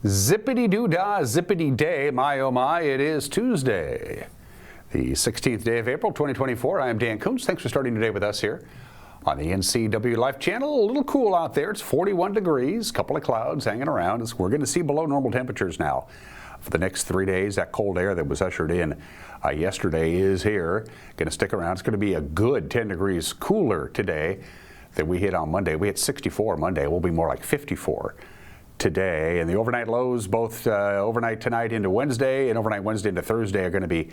Zippity-doo-dah, zippity-day, my oh my, it is Tuesday, the 16th day of April, 2024. I am Dan Kuntz. Thanks for starting today with us here on the NCW Life Channel. A little cool out there. It's 41 degrees, a couple of clouds hanging around. We're going to see below normal temperatures now for the next 3 days. That cold air that was ushered in yesterday is here. Going to stick around. It's going to be a good 10 degrees cooler today than we hit on Monday. We hit 64 Monday. We'll be more like 54 today, and the overnight lows both overnight tonight into Wednesday and overnight Wednesday into Thursday are going to be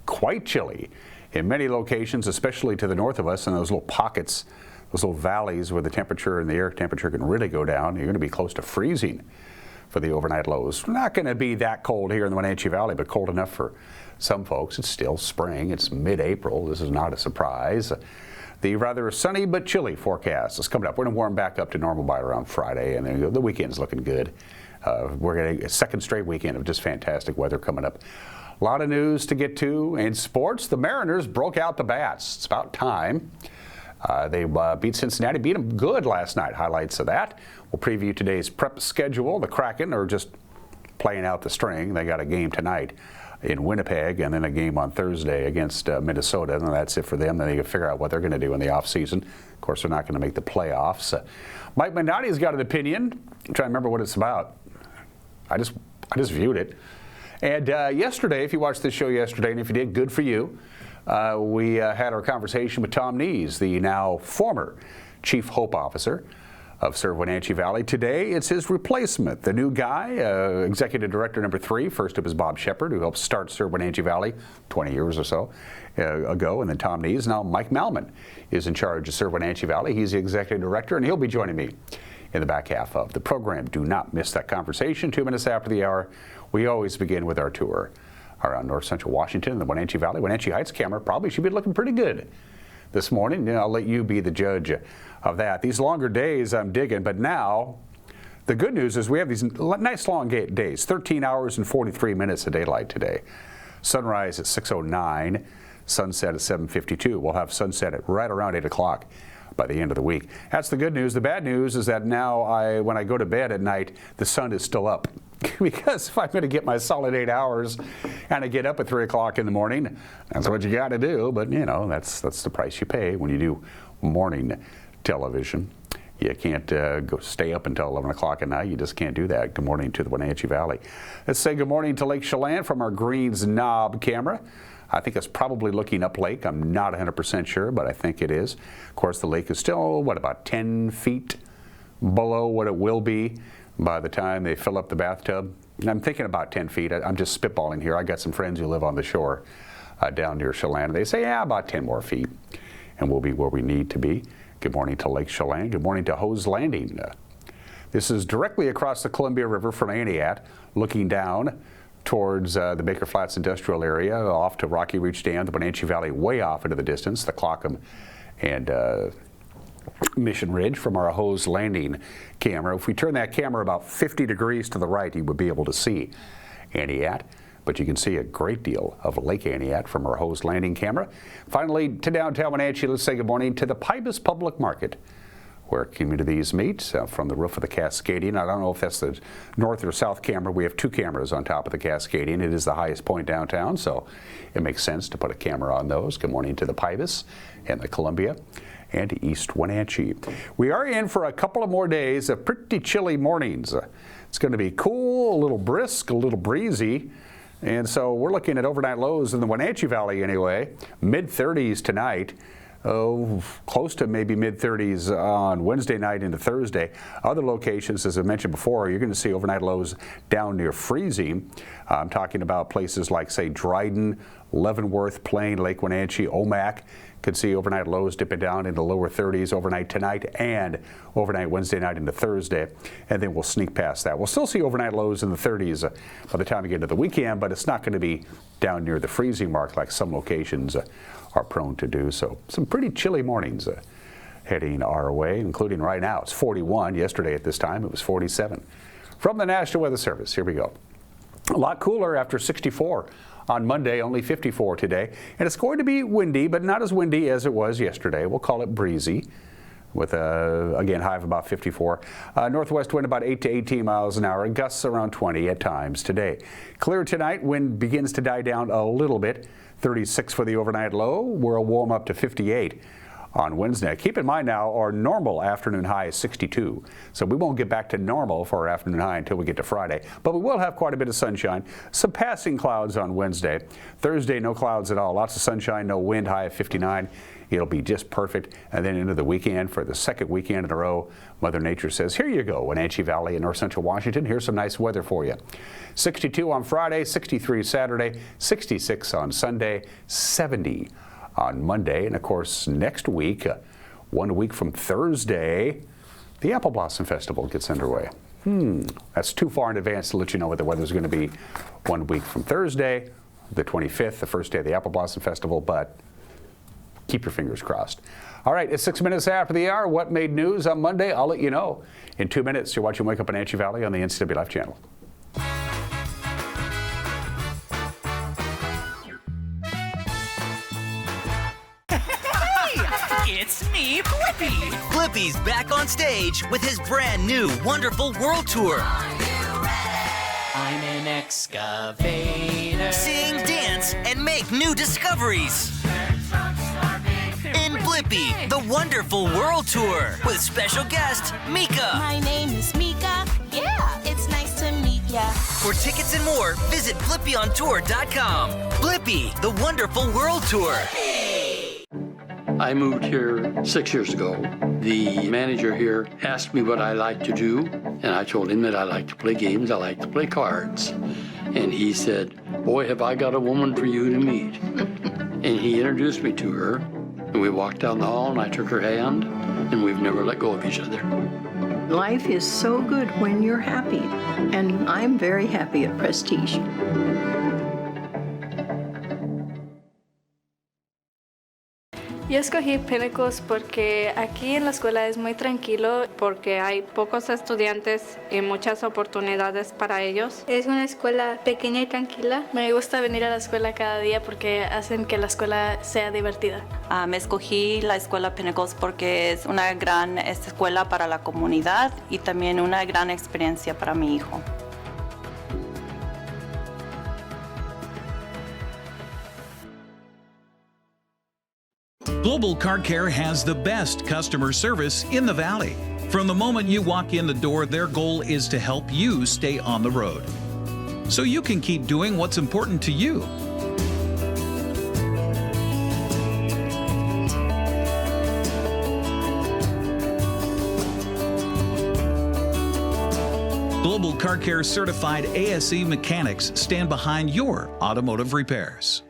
quite chilly in many locations, especially to the north of us, and those little pockets, those little valleys where the temperature and the air temperature can really go down. You're going to be close to freezing for the overnight lows. Not going to be that cold here in the Wenatchee Valley, but cold enough for some folks. It's still spring. It's mid-April. This is not a surprise. The rather sunny but chilly forecast is coming up. We're going to warm back up to normal by around Friday, and then the weekend's looking good. We're getting a second straight weekend of just fantastic weather coming up. A lot of news to get to in sports. The Mariners broke out the bats. It's about time. They beat Cincinnati, beat them good last night. Highlights of that. We'll preview today's prep schedule. The Kraken are just playing out the string. They got a game tonight in Winnipeg, and then a game on Thursday against Minnesota, and that's it for them. Then they can figure out what they're going to do in the offseason. Of course, they're not going to make the playoffs. Mike Mandatti's got an opinion. I'm trying to remember what it's about. I just viewed it. And yesterday, if you watched this show yesterday, and if you did, good for you, we had our conversation with Tom Nees, the now former Chief Hope Officer of Serve Wenatchee Valley. Today, it's his replacement, the new guy, Executive Director number 3. First up is Bob Shepard, who helped start Serve Wenatchee Valley 20 years or so ago, and then Tom Nees. Now Mike Malman is in charge of Serve Wenatchee Valley. He's the Executive Director, and he'll be joining me in the back half of the program. Do not miss that conversation. 2 minutes after the hour, we always begin with our tour around north central Washington and the Wenatchee Valley. Wenatchee Heights camera probably should be looking pretty good this morning. I'll let you be the judge of that. These longer days I'm digging, but now the good news is we have these nice long days, 13 hours and 43 minutes of daylight today. Sunrise at 6:09, sunset at 7:52. We'll have sunset at right around 8 o'clock by the end of the week. That's the good news. The bad news is that now when I go to bed at night, the sun is still up. Because if I'm going to get my solid 8 hours and I get up at 3 o'clock in the morning, that's what you got to do. But, you know, that's the price you pay when you do morning television. You can't go stay up until 11 o'clock at night. You just can't do that. Good morning to the Wenatchee Valley. Let's say good morning to Lake Chelan from our Greens Knob camera. I think it's probably looking up lake. I'm not 100% sure, but I think it is. Of course, the lake is still, about 10 feet below what it will be by the time they fill up the bathtub. And I'm thinking about 10 feet. I'm just spitballing here. I got some friends who live on the shore down near Chelan. They say, yeah, about 10 more feet, and we'll be where we need to be. Good morning to Lake Chelan. Good morning to Hose Landing. This is directly across the Columbia River from Aniat, looking down towards the Baker Flats industrial area, off to Rocky Reach Dam, the Wenatchee Valley way off into the distance, the Clockham and Mission Ridge from our Hose Landing camera. If we turn that camera about 50 degrees to the right, you would be able to see Aniat, but you can see a great deal of Lake Aniat from our Hose Landing camera. Finally, to downtown Wenatchee, let's say good morning to the Pybus Public Market, where communities meet from the roof of the Cascadian. I don't know if that's the north or south camera. We have 2 cameras on top of the Cascadian. It is the highest point downtown, so it makes sense to put a camera on those. Good morning to the Pybus and the Columbia and East Wenatchee. We are in for a couple of more days of pretty chilly mornings. It's going to be cool, a little brisk, a little breezy. And so we're looking at overnight lows in the Wenatchee Valley anyway, mid-30s tonight. Close to maybe mid-30s on Wednesday night into Thursday. Other locations, as I mentioned before, you're going to see overnight lows down near freezing. I'm talking about places like, say, Dryden, Leavenworth, Plain, Lake Wenatchee, Omak. Could see overnight lows dipping down into lower 30s overnight tonight and overnight Wednesday night into Thursday, and then we'll sneak past that. We'll still see overnight lows in the 30s by the time we get into the weekend, but it's not going to be down near the freezing mark like some locations are prone to do. So some pretty chilly mornings heading our way, including right now. It's 41. Yesterday at this time it was 47. From the National Weather Service, here we go. A lot cooler after 64 on Monday, only 54 today. And it's going to be windy, but not as windy as it was yesterday. We'll call it breezy. with again, high of about 54. Northwest wind about 8 to 18 miles an hour, gusts around 20 at times today. Clear tonight, wind begins to die down a little bit. 36 for the overnight low. We'll warm up to 58 on Wednesday. Keep in mind now, our normal afternoon high is 62, so we won't get back to normal for our afternoon high until we get to Friday. But we will have quite a bit of sunshine. Some passing clouds on Wednesday. Thursday, no clouds at all. Lots of sunshine, no wind, high of 59. It'll be just perfect. And then into the weekend, for the second weekend in a row, Mother Nature says, here you go, Wenatchee Valley in north central Washington. Here's some nice weather for you. 62 on Friday, 63 Saturday, 66 on Sunday, 70 on Monday. And of course, next week, 1 week from Thursday, the Apple Blossom Festival gets underway. That's too far in advance to let you know what the weather's going to be 1 week from Thursday, the 25th, the first day of the Apple Blossom Festival, but keep your fingers crossed. All right, it's 6 minutes after the hour. What made news on Monday? I'll let you know. In 2 minutes, you're watching Wake Up Wenatchee Valley on the NCW Life channel. It's me, Blippi! Blippi's back on stage with his brand new Wonderful World Tour. I'm an excavator. Sing, dance, and make new discoveries. In Blippi, the Wonderful World Tour with special guest Mika. My name is Mika. Yeah, it's nice to meet ya. For tickets and more, visit BlippiOnTour.com. Blippi, the Wonderful World Tour. I moved here 6 years ago. The manager here asked me what I like to do, and I told him that I like to play games, I like to play cards. And he said, boy, have I got a woman for you to meet. And he introduced me to her, and we walked down the hall, and I took her hand, and we've never let go of each other. Life is so good when you're happy, and I'm very happy at Prestige. Yo escogí Pinnacles porque aquí en la escuela es muy tranquilo porque hay pocos estudiantes y muchas oportunidades para ellos. Es una escuela pequeña y tranquila. Me gusta venir a la escuela cada día porque hacen que la escuela sea divertida. Escogí la escuela Pinnacles porque es una gran escuela para la comunidad y también una gran experiencia para mi hijo. Global Car Care has the best customer service in the Valley. From the moment you walk in the door, their goal is to help you stay on the road, so you can keep doing what's important to you. Global Car Care certified ASE mechanics stand behind your automotive repairs.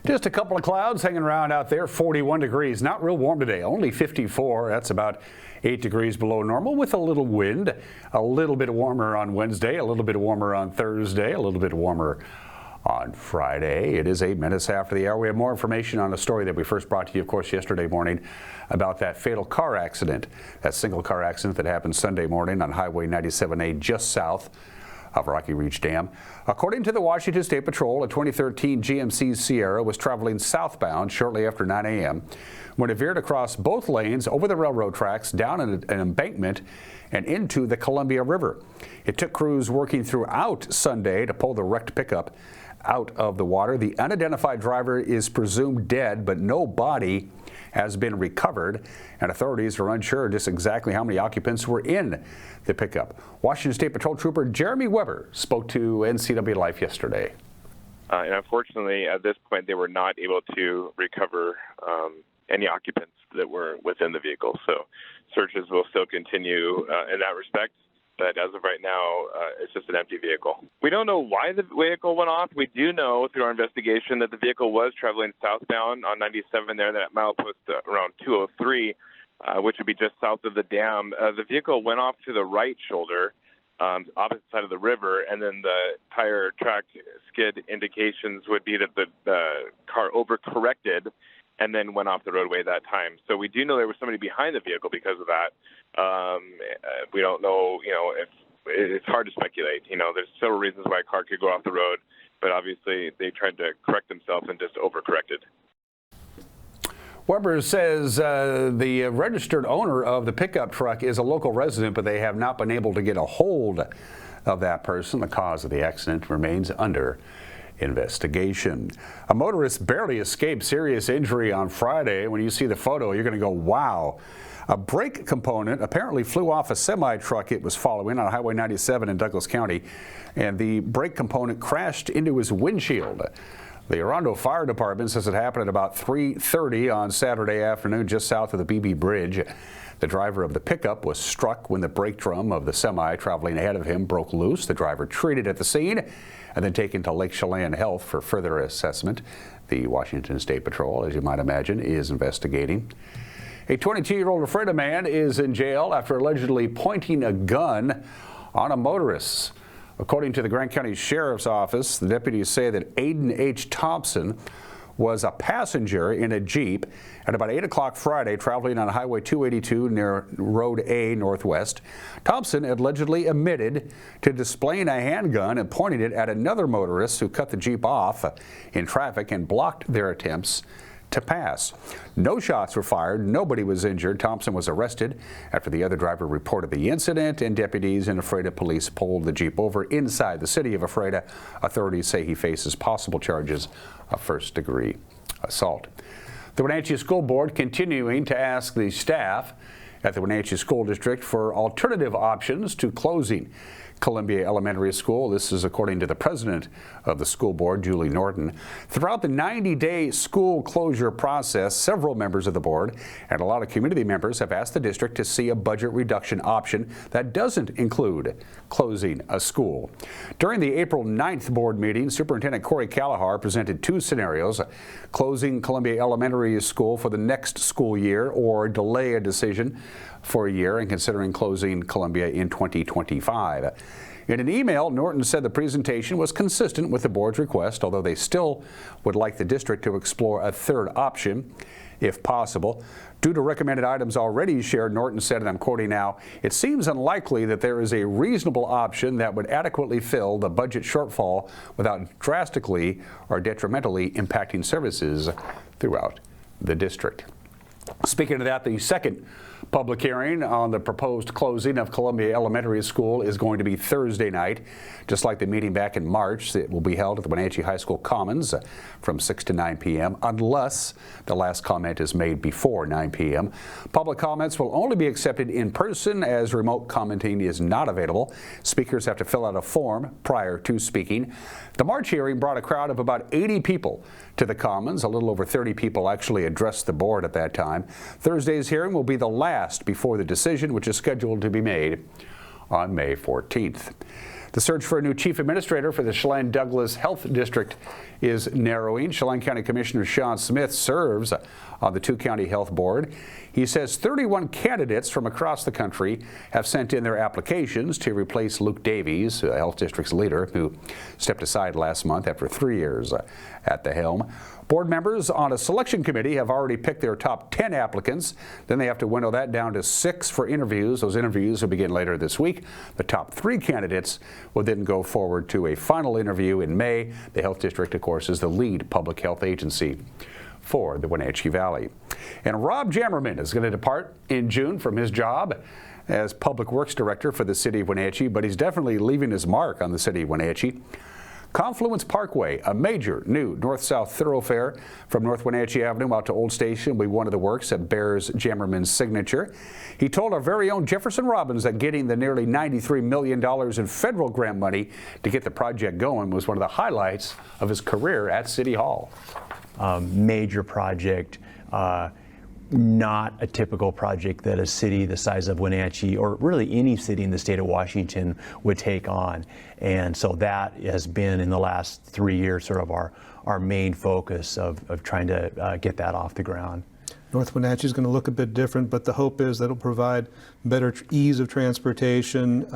Just a couple of clouds hanging around out there, 41 degrees. Not real warm today, only 54. That's about 8 degrees below normal with a little wind. A little bit warmer on Wednesday, a little bit warmer on Thursday, a little bit warmer on Friday. It is 8 minutes after the hour. We have more information on a story that we first brought to you, of course, yesterday morning about that fatal car accident, that single car accident that happened Sunday morning on Highway 97A just south of Rocky Reach Dam. According to the Washington State Patrol, a 2013 GMC Sierra was traveling southbound shortly after 9 a.m. when it veered across both lanes over the railroad tracks, down an embankment, and into the Columbia River. It took crews working throughout Sunday to pull the wrecked pickup out of the water. The unidentified driver is presumed dead, but no body has been recovered, and authorities are unsure just exactly how many occupants were in the pickup. Washington State Patrol Trooper Jeremy Weber spoke to NCW Life yesterday. And unfortunately, at this point, they were not able to recover any occupants that were within the vehicle. So searches will still continue in that respect. But as of right now, it's just an empty vehicle. We don't know why the vehicle went off. We do know through our investigation that the vehicle was traveling southbound on 97 there, that milepost around 203, which would be just south of the dam. The vehicle went off to the right shoulder, opposite side of the river, and then the tire track skid indications would be that the car overcorrected and then went off the roadway that time. So we do know there was somebody behind the vehicle because of that. We don't know, if it's hard to speculate. There's several reasons why a car could go off the road. but obviously they tried to correct themselves and just overcorrected. Weber says the registered owner of the pickup truck is a local resident, but they have not been able to get a hold of that person. The cause of the accident remains under investigation. A motorist barely escaped serious injury on Friday. When you see the photo, you're going to go, wow. A brake component apparently flew off a semi-truck it was following on Highway 97 in Douglas County, and the brake component crashed into his windshield. The Orondo Fire Department says it happened at about 3:30 on Saturday afternoon just south of the BB Bridge. The driver of the pickup was struck when the brake drum of the semi traveling ahead of him broke loose. The driver treated at the scene and then taken to Lake Chelan Health for further assessment. The Washington State Patrol, as you might imagine, is investigating. A 22-year-old Ephrata man is in jail after allegedly pointing a gun on a motorist. According to the Grant County Sheriff's Office, the deputies say that Aiden H. Thompson was a passenger in a Jeep at about 8 o'clock Friday traveling on Highway 282 near Road A Northwest. Thompson allegedly admitted to displaying a handgun and pointing it at another motorist who cut the Jeep off in traffic and blocked their attempts to pass. No shots were fired. Nobody was injured. Thompson was arrested after the other driver reported the incident, and deputies and Ephrata police pulled the Jeep over inside the city of Ephrata. Authorities say he faces possible charges of first-degree assault. The Wenatchee School Board continuing to ask the staff at the Wenatchee School District for alternative options to closing Columbia Elementary School. This is according to the president of the school board, Julie Norton. Throughout the 90-day school closure process, several members of the board and a lot of community members have asked the district to see a budget reduction option that doesn't include closing a school. During the April 9th board meeting, Superintendent Corey Callahar presented two scenarios: closing Columbia Elementary School for the next school year or delay a decision for a year and considering closing Columbia in 2025. In an email, Norton said the presentation was consistent with the board's request, although they still would like the district to explore a third option if possible. Due to recommended items already shared, Norton said, and I'm quoting now, "It seems unlikely that there is a reasonable option that would adequately fill the budget shortfall without drastically or detrimentally impacting services throughout the district." Speaking of that, the second public hearing on the proposed closing of Columbia Elementary School is going to be Thursday night. Just like the meeting back in March, it will be held at the Wenatchee High School Commons from 6 to 9 p.m. unless the last comment is made before 9 p.m. Public comments will only be accepted in person as remote commenting is not available. Speakers have to fill out a form prior to speaking. The March hearing brought a crowd of about 80 people to the Commons. A little over 30 people actually addressed the board at that time. Thursday's hearing will be the last before the decision, which is scheduled to be made on May 14th. The search for a new chief administrator for the Chelan-Douglas Health District is narrowing. Chelan County Commissioner Sean Smith serves on the two-county health board. He says 31 candidates from across the country have sent in their applications to replace Luke Davies, the health district's leader, who stepped aside last month after 3 years at the helm. Board members on a selection committee have already picked their top 10 applicants. Then they have to winnow that down to 6 for interviews. Those interviews will begin later this week. The top 3 candidates will then go forward to a final interview in May. The health district, of course, is the lead public health agency for the Wenatchee Valley. And Rob Jammerman is going to depart in June from his job as Public Works Director for the City of Wenatchee, but he's definitely leaving his mark on the City of Wenatchee. Confluence Parkway, a major new north-south thoroughfare from North Wenatchee Avenue out to Old Station, will be one of the works that bears Jammerman's signature. He told our very own Jefferson Robbins that getting the nearly $93 million in federal grant money to get the project going was one of the highlights of his career at City Hall. Major project, not a typical project that a city the size of Wenatchee, or really any city in the state of Washington, would take on. And so that has been, in the last 3 years, sort of our main focus of trying to get that off the ground. North Wenatchee is going to look a bit different, but the hope is that it'll provide better ease of transportation,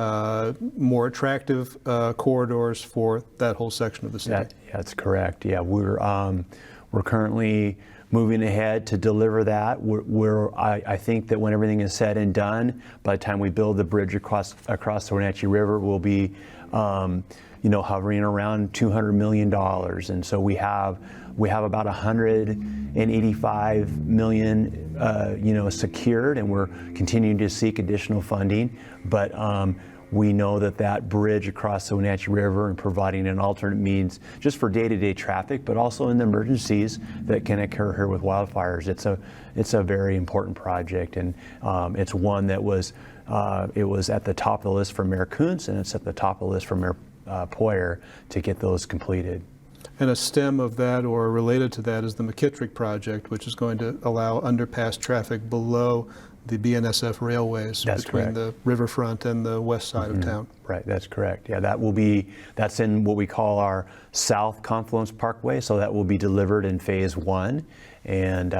more attractive corridors for that whole section of the city. That's correct. Yeah, we're currently moving ahead to deliver that. I think that when everything is said and done, by the time we build the bridge across the Wenatchee River, we'll be hovering around $200 million. And so we have about $185 million, secured, and we're continuing to seek additional funding. But we know that bridge across the Wenatchee River and providing an alternate means just for day-to-day traffic, but also in the emergencies that can occur here with wildfires. It's a very important project, and it's one that was at the top of the list for Mayor Kuntz, and it's at the top of the list for Mayor Poyer to get those completed. And a stem of that, or related to that, is the McKittrick project, which is going to allow underpass traffic below the BNSF railways between the riverfront and the west side of town. Right, that's correct. Yeah, that's in what we call our South Confluence Parkway, so that will be delivered in phase 1. And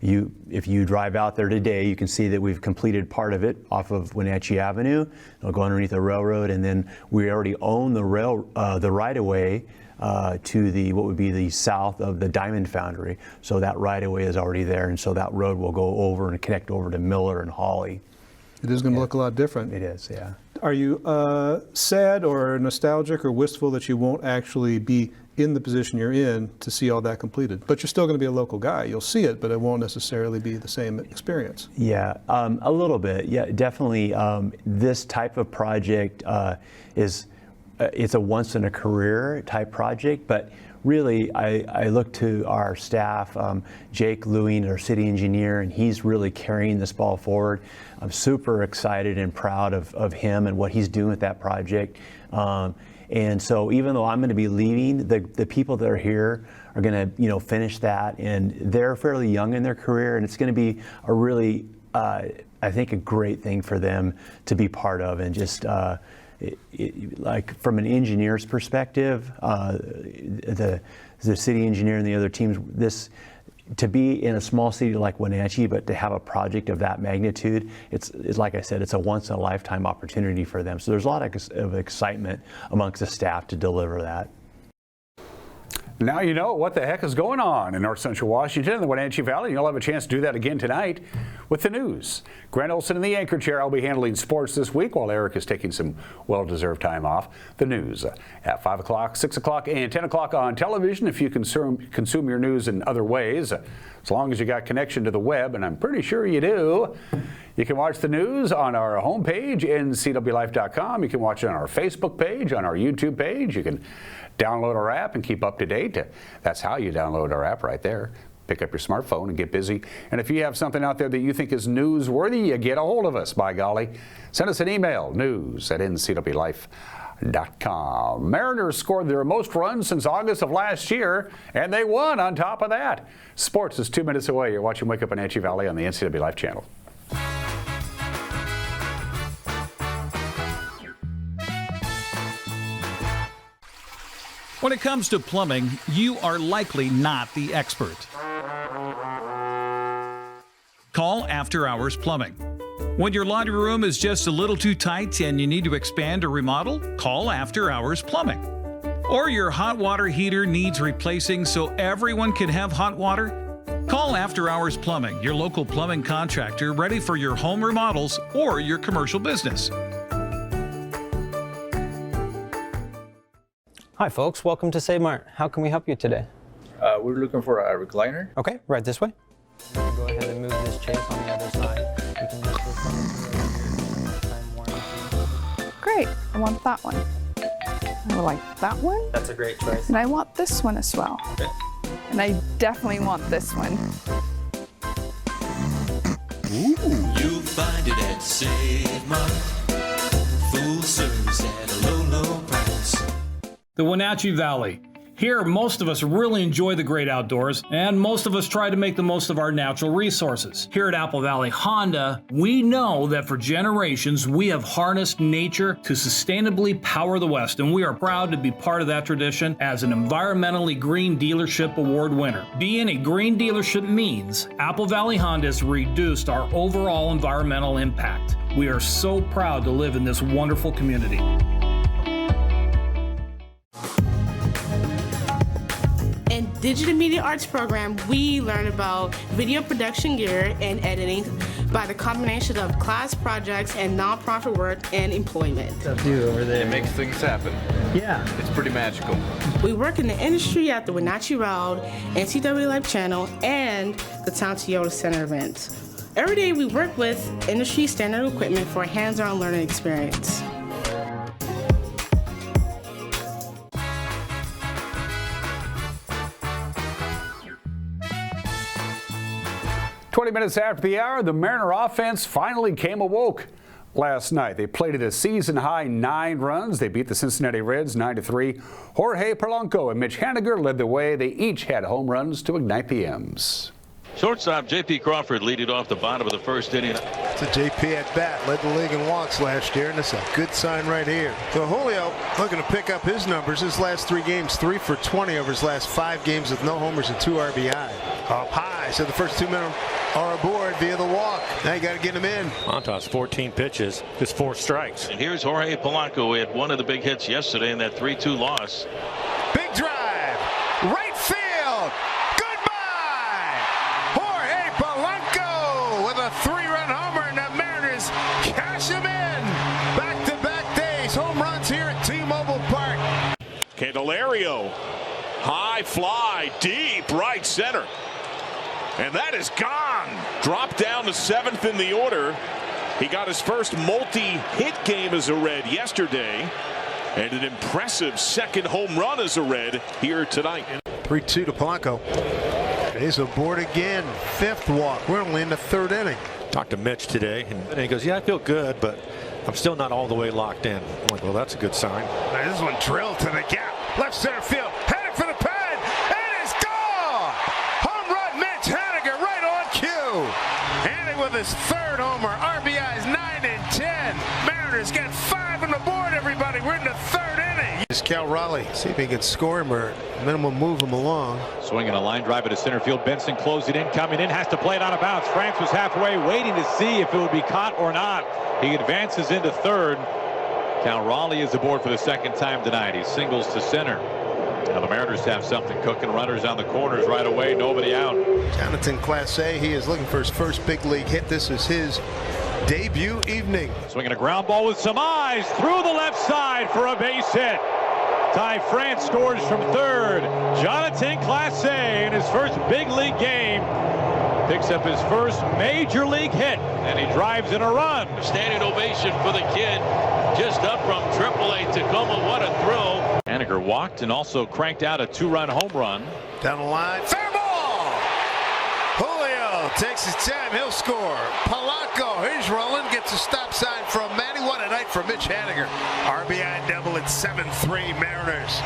if you drive out there today, you can see that we've completed part of it off of Wenatchee Avenue. It'll go underneath the railroad, and then we already own the right-of-way to what would be the south of the Diamond Foundry. So that right-of-way is already there, and so that road will go over and connect over to Miller and Hawley. It is going to look a lot different. It is, yeah. Are you sad or nostalgic or wistful that you won't actually be in the position you're in to see all that completed? But you're still going to be a local guy. You'll see it, but it won't necessarily be the same experience. Yeah, a little bit. Yeah, definitely. This type of project it's a once-in-a-career type project, but really I look to our staff, Jake Lewing, our city engineer, and he's really carrying this ball forward. I'm super excited and proud of him and what he's doing with that project. And so even though I'm going to be leaving, the people that are here are going to finish that, and they're fairly young in their career, and it's going to be a really, I think, a great thing for them to be part of, and just like from an engineer's perspective, the city engineer and the other teams, to be in a small city like Wenatchee, but to have a project of that magnitude, it's like I said, it's a once-in-a-lifetime opportunity for them. So there's a lot of excitement amongst the staff to deliver that. Now you know what the heck is going on in North Central Washington and the Wenatchee Valley. You'll have a chance to do that again tonight with the news. Grant Olson in the anchor chair. I'll be handling sports this week while Eric is taking some well-deserved time off. The news at 5 o'clock, 6 o'clock, and 10 o'clock on television if you consume your news in other ways. As long as you got connection to the web, and I'm pretty sure you do. You can watch the news on our homepage, ncwlife.com. You can watch it on our Facebook page, on our YouTube page. You can download our app and keep up to date. That's how you download our app right there. Pick up your smartphone and get busy. And if you have something out there that you think is newsworthy, you get a hold of us, by golly. Send us an email, news@ncwlife.com. Mariners scored their most runs since August of last year, and they won on top of that. Sports is 2 minutes away. You're watching Wake Up Wenatchee Valley on the NCW Life channel. When it comes to plumbing, you are likely not the expert. Call After Hours Plumbing. When your laundry room is just a little too tight and you need to expand or remodel, call After Hours Plumbing. Or your hot water heater needs replacing so everyone can have hot water? Call After Hours Plumbing, your local plumbing contractor ready for your home remodels or your commercial business. Hi folks, welcome to Save Mart. How can we help you today? We're looking for a recliner. Okay, right this way. Go ahead and move this chase on the other side. You can just Great, I want that one. I like that one. That's a great choice. And I want this one as well. Okay. And I definitely want this one. You'll find it at Save Mart. Full service at a low, low price. The Wenatchee Valley. Here, most of us really enjoy the great outdoors, and most of us try to make the most of our natural resources. Here at Apple Valley Honda, we know that for generations, we have harnessed nature to sustainably power the West, and we are proud to be part of that tradition as an environmentally green dealership award winner. Being a green dealership means Apple Valley Honda has reduced our overall environmental impact. We are so proud to live in this wonderful community. And Digital Media Arts program, we learn about video production gear and editing by the combination of class projects and nonprofit work and employment. What's up, dude, over there? It makes things happen. Yeah. It's pretty magical. We work in the industry at the Wenatchee Round, NCW Life Channel, and the Town Toyota Center events. Every day we work with industry standard equipment for a hands-on learning experience. 20 minutes after the hour, the Mariner offense finally came awoke last night. They plated a season-high 9 runs. They beat the Cincinnati Reds 9-3. Jorge Polanco and Mitch Haniger led the way. They each had home runs to ignite the M's. Shortstop J.P. Crawford leading off the bottom of the first inning. It's a J.P. at bat, led the league in walks last year, and it's a good sign right here. So Julio looking to pick up his numbers. His last 3 games, 3 for 20 over his last 5 games with no homers and 2 RBI. Up high, so the first 2 men are aboard via the walk. Now you got to get him in. Montas 14 pitches, just 4 strikes. And here's Jorge Polanco. He had one of the big hits yesterday in that 3-2 loss. Big drive, right field. Goodbye. Jorge Polanco with a 3-run homer, and the Mariners cash him in. Back-to-back days, home runs here at T-Mobile Park. Candelario, high fly, deep right center. And that is gone. Dropped down to 7th in the order. He got his first multi-hit game as a Red yesterday. And an impressive second home run as a Red here tonight. 3-2 to Polanco. He's aboard again. 5th walk. We're only in the 3rd inning. Talked to Mitch today, and he goes, yeah, I feel good, but I'm still not all the way locked in. I'm like, well, that's a good sign. Now this one drilled to the gap. Left center field. Heading for the pad. And it's gone. Home run, Mitch Haniger, right on cue. Haniger with his 3rd homer. RBIs 9 and 10. Mariners get 5 on the board, everybody. We're in the 3rd inning. Here's Cal Raleigh. See if he can score him or minimum move him along. Swinging a line drive into center field. Benson closing in, coming in, has to play it out of bounds. France was halfway, waiting to see if it would be caught or not. He advances into 3rd. Cal Raleigh is aboard for the 2nd time tonight. He singles to center. Now the Mariners have something cooking. Runners on the corners right away. Nobody out. Jonathan Class A. He is looking for his first big league hit. This is his debut evening. Swinging a ground ball with some eyes through the left side for a base hit. Ty France scores from 3rd. Jonathan Class A in his first big league game picks up his first major league hit, and he drives in a run. Standing ovation for the kid, just up from AAA Tacoma. What a thrill. Haniger walked and also cranked out a 2-run home run. Down the line, fair ball. Julio takes his time, he'll score. Polanco, he's rolling, gets a stop sign from Manny. What a night for Mitch Haniger. RBI double at 7-3 Mariners.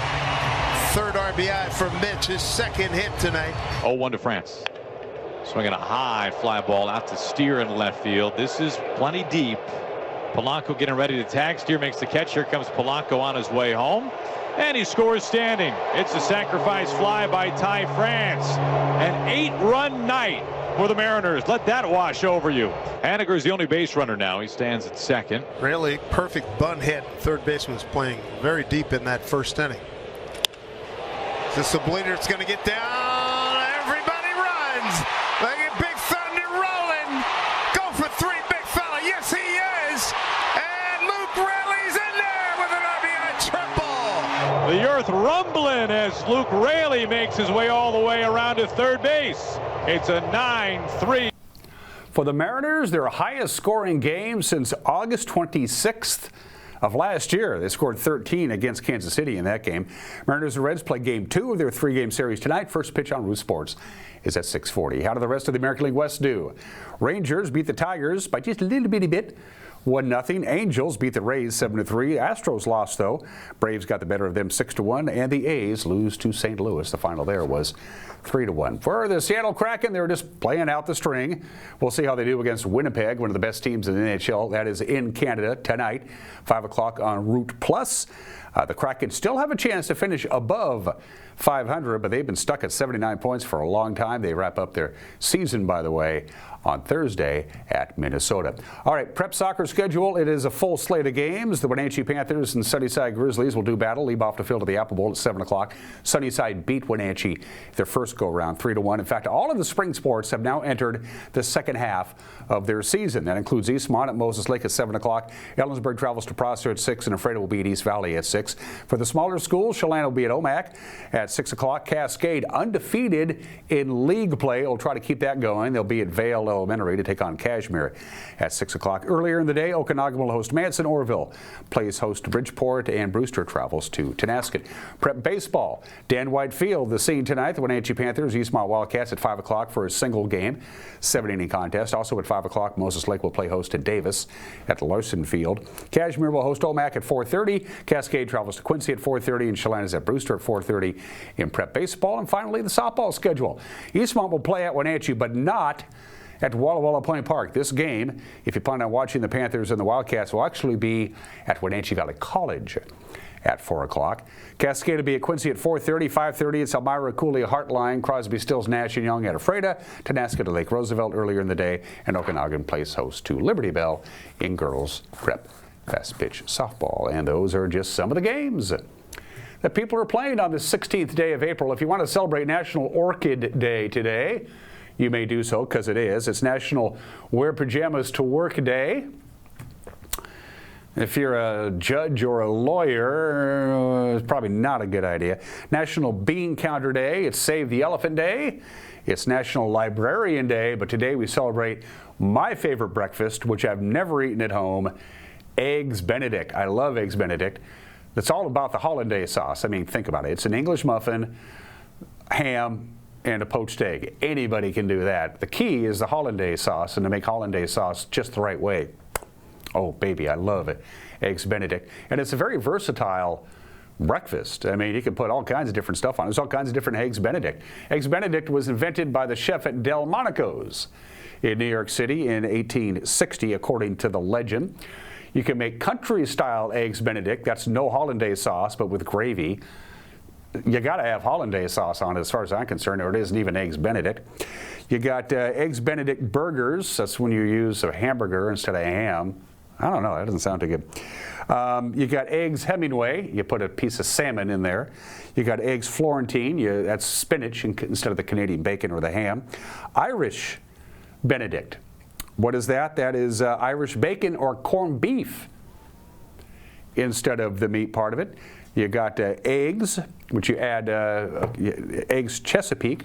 3rd RBI for Mitch, his 2nd hit tonight. 0-1 to France. Swinging a high fly ball out to Steer in left field. This is plenty deep. Polanco getting ready to tag. Steer makes the catch. Here comes Polanco on his way home. And he scores standing. It's a sacrifice fly by Ty France. An 8-run night for the Mariners. Let that wash over you. Haniger is the only base runner now. He stands at 2nd. Really perfect bunt hit. 3rd baseman's playing very deep in that 1st inning. Is this a bleeder? It's going to get down. Everybody runs. Look at Big Thunder rolling. Go for 3, big fella. Yes, he is. And Luke Raley's in there with an RBI triple. The earth rumbling as Luke Raley makes his way all the way around to 3rd base. It's a 9-3. For the Mariners, their highest scoring game since August 26th of last year. They scored 13 against Kansas City in that game. Mariners and Reds play game 2 of their 3-game series tonight. First pitch on Root Sports is at 6:40. How do the rest of the American League West do? Rangers beat the Tigers by just a little bitty bit. 1-0. Angels beat the Rays 7-3. Astros lost, though. Braves got the better of them 6-1. And the A's lose to St. Louis. The final there was 3-1. For the Seattle Kraken, they're just playing out the string. We'll see how they do against Winnipeg, one of the best teams in the NHL. That is in Canada tonight, 5 o'clock on Root Plus. The Kraken still have a chance to finish above 500, but they've been stuck at 79 points for a long time. They wrap up their season, by the way, on Thursday at Minnesota. All right, prep soccer schedule. It is a full slate of games. The Wenatchee Panthers and Sunnyside Grizzlies will do battle. Leave off the field of the Apple Bowl at 7 o'clock. Sunnyside beat Wenatchee their first go-around 3-1. In fact, all of the spring sports have now entered the second half of their season. That includes Eastmont at Moses Lake at 7 o'clock. Ellensburg travels to Prosser at 6, and Ephrata will be at East Valley at 6. For the smaller schools, Chelan will be at Omak at 6 o'clock. Cascade, undefeated in league play, will try to keep that going. They'll be at Vale Elementary to take on Kashmir at 6 o'clock. Earlier in the day, Okanagan will host Manson. Orville plays host to Bridgeport, and Brewster travels to Tenasket. Prep baseball, Dan White Field, the scene tonight. The Wenatchee Panthers, Eastmont Wildcats at 5 o'clock for a single game, 7-inning contest. Also at 5 o'clock, Moses Lake will play host to Davis at the Larson Field. Kashmir will host Omak at 4:30. Cascade travels to Quincy at 4:30, and Chelan is at Brewster at 4:30 in prep baseball. And finally, the softball schedule. Eastmont will play at Wenatchee, but not at Walla Walla Point Park. This game, if you plan on watching the Panthers and the Wildcats, will actually be at Wenatchee Valley College at 4 o'clock. Cascade will be at Quincy at 4:30. 5:30, it's Elmira, Cooley, Heartline, Crosby, Stills, Nash, and Young at Ephrata. Tenasket to Lake Roosevelt earlier in the day. And Okanagan plays host to Liberty Bell in girls prep fast pitch softball. And those are just some of the games that people are playing on the 16th day of April. If you want to celebrate National Orchid Day today, you may do so, because it is. It's National Wear Pajamas to Work Day. If you're a judge or a lawyer, it's probably not a good idea. National Bean Counter Day. It's Save the Elephant Day. It's National Librarian Day. But today we celebrate my favorite breakfast, which I've never eaten at home, Eggs Benedict. I love Eggs Benedict. It's all about the hollandaise sauce. I mean, think about it. It's an English muffin, ham, and a poached egg. Anybody can do that. The key is the hollandaise sauce, and to make hollandaise sauce just the right way. Oh, baby, I love it. Eggs Benedict. And it's a very versatile breakfast. I mean, you can put all kinds of different stuff on it. There's all kinds of different Eggs Benedict. Eggs Benedict was invented by the chef at Delmonico's in New York City in 1860, according to the legend. You can make country-style Eggs Benedict. That's no hollandaise sauce, but with gravy. You got to have hollandaise sauce on it, as far as I'm concerned, or it isn't even Eggs Benedict. You got Eggs Benedict burgers. That's when you use a hamburger instead of ham. I don't know. That doesn't sound too good. You got Eggs Hemingway. You put a piece of salmon in there. You got Eggs Florentine. That's spinach instead of the Canadian bacon or the ham. Irish Benedict. What is that? That is Irish bacon or corned beef instead of the meat part of it. You got eggs, which you add eggs Chesapeake.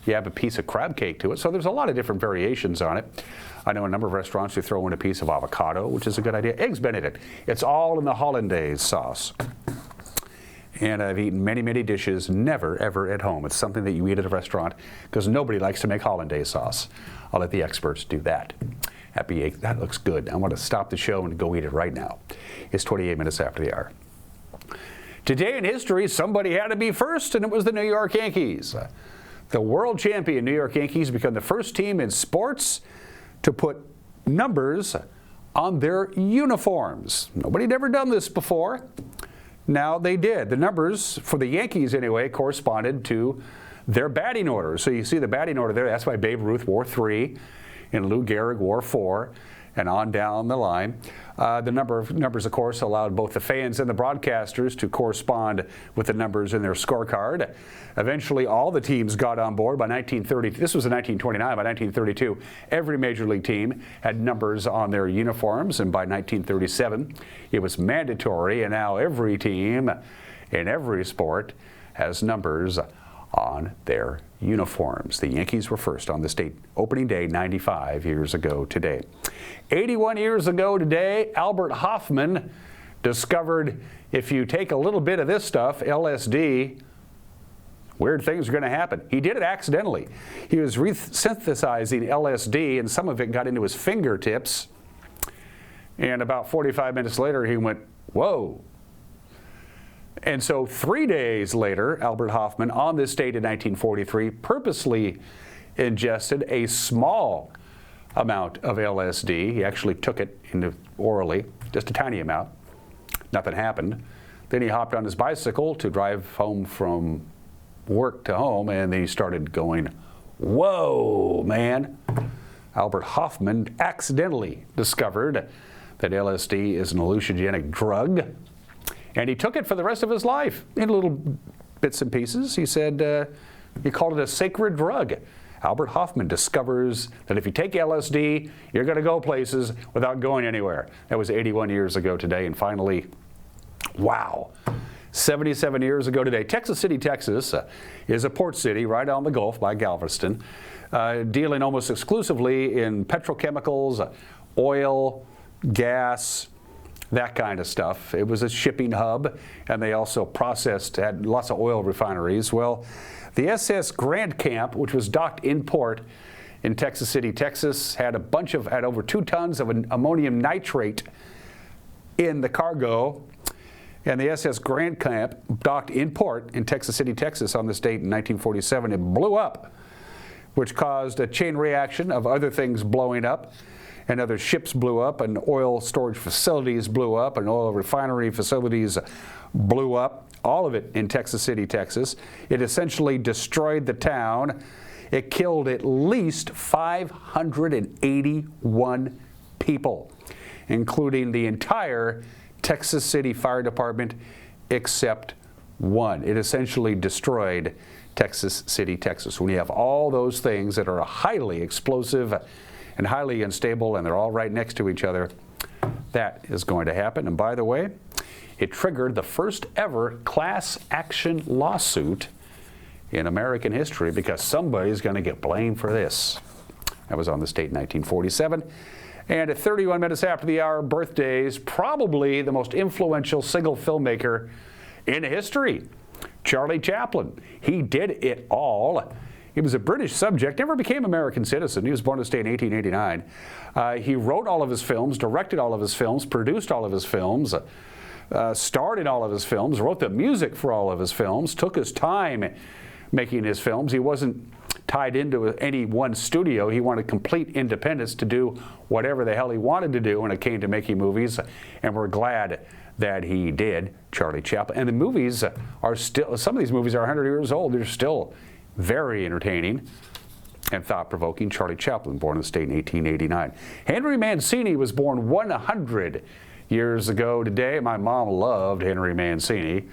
You have a piece of crab cake to it. So there's a lot of different variations on it. I know a number of restaurants who throw in a piece of avocado, which is a good idea. Eggs Benedict. It's all in the hollandaise sauce. And I've eaten many, many dishes, never, ever at home. It's something that you eat at a restaurant because nobody likes to make hollandaise sauce. I'll let the experts do that. Happy 8. That looks good. I want to stop the show and go eat it right now. It's 28 minutes after the hour. Today in history, somebody had to be first, and it was the New York Yankees. The world champion New York Yankees become the first team in sports to put numbers on their uniforms. Nobody had ever done this before. Now they did. The numbers, for the Yankees anyway, corresponded to their batting order. So you see the batting order there. That's why Babe Ruth wore 3 and Lou Gehrig wore 4. And on down the line. The numbers, of course, allowed both the fans and the broadcasters to correspond with the numbers in their scorecard. Eventually, all the teams got on board by 1930. This was in 1929. By 1932, every major league team had numbers on their uniforms, and by 1937, it was mandatory. And now every team in every sport has numbers on their uniforms. The Yankees were first on this date, opening day 95 years ago today. 81 years ago today, Albert Hoffman discovered if you take a little bit of this stuff, LSD, weird things are going to happen. He did it accidentally. He was resynthesizing LSD, and some of it got into his fingertips. And about 45 minutes later, he went, whoa. And so 3 days later, Albert Hoffman, on this date in 1943, purposely ingested a small amount of LSD. He actually took it into orally, just a tiny amount. Nothing happened. Then he hopped on his bicycle to drive home from work to home, and then he started going, whoa, man. Albert Hoffman accidentally discovered that LSD is an hallucinogenic drug, and he took it for the rest of his life in little bits and pieces. He said he called it a sacred drug. Albert Hoffman discovers that if you take LSD, you're going to go places without going anywhere. That was 81 years ago today, and finally, wow, 77 years ago today. Texas City, Texas is a port city right on the Gulf by Galveston, dealing almost exclusively in petrochemicals, oil, gas, that kind of stuff. It was a shipping hub, and they also had lots of oil refineries. Well, the SS Grand Camp, which was docked in port in Texas City, Texas, had over 2 tons of ammonium nitrate in the cargo. And the SS Grand Camp docked in port in Texas City, Texas on this date in 1947. It blew up, which caused a chain reaction of other things blowing up, and other ships blew up, and oil storage facilities blew up, and oil refinery facilities blew up, all of it in Texas City, Texas. It essentially destroyed the town. It killed at least 581 people, including the entire Texas City Fire Department except one. It essentially destroyed Texas City, Texas. When you have all those things that are highly explosive and highly unstable, and they're all right next to each other, that is going to happen. And by the way, it triggered the first ever class action lawsuit in American history, because somebody's going to get blamed for this. That was on this date in 1947. And at 31 minutes after the hour, birthdays, probably the most influential single filmmaker in history, Charlie Chaplin. He did it all. He was a British subject, never became an American citizen. He was born this day in 1889. He wrote all of his films, directed all of his films, produced all of his films, starred in all of his films, wrote the music for all of his films, took his time making his films. He wasn't tied into any one studio. He wanted complete independence to do whatever the hell he wanted to do when it came to making movies, and we're glad that he did, Charlie Chaplin. And the movies are still, some of these movies are 100 years old. They're still very entertaining and thought-provoking. Charlie Chaplin, born in the state in 1889. Henry Mancini was born 100 years ago today. My mom loved Henry Mancini.